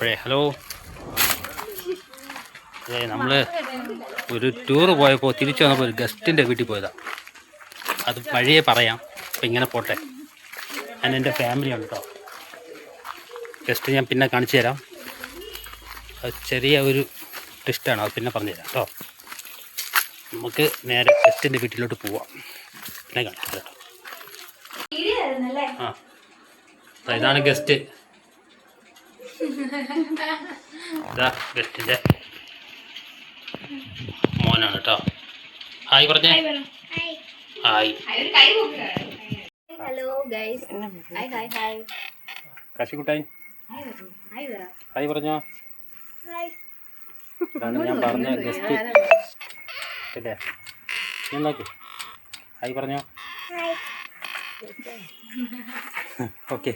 അപ്പോഴേ ഹലോ, അതെ നമ്മൾ ഒരു ടൂറ് പോയപ്പോൾ തിരിച്ചു വന്നപ്പോൾ ഒരു ഗസ്റ്റിൻ്റെ വീട്ടിൽ പോയതാണ്. അത് വഴിയെ പറയാം. അപ്പം ഇങ്ങനെ പോട്ടെ. ഞാൻ എൻ്റെ ഫാമിലി ഉണ്ട് കേട്ടോ. ഗസ്റ്റ് ഞാൻ പിന്നെ കാണിച്ചു തരാം. അത് ചെറിയ ഒരു ടിസ്റ്റാണ്, അത് പിന്നെ പറഞ്ഞു തരാം കേട്ടോ. നമുക്ക് നേരെ ഗസ്റ്റിൻ്റെ വീട്ടിലോട്ട് പോവാം. പിന്നെ കാണിച്ചു തരാം. ആ, ഇതാണ് ഗസ്റ്റ്. ഇതാ ഗസ്റ്റിൻ്റെ മോനാണ് കേട്ടോ. ഹായ് പറഞ്ഞേ. Hi. Hello guys. Hi hi hi. കാശിക്കുട്ടായി ഹായ് പറഞ്ഞോ. ഇതാണ് ഞാൻ പറഞ്ഞ ഗസ്റ്റ് അല്ലേ. ഞാൻ നോക്കി ഹായ് പറഞ്ഞോ. ഓക്കെ.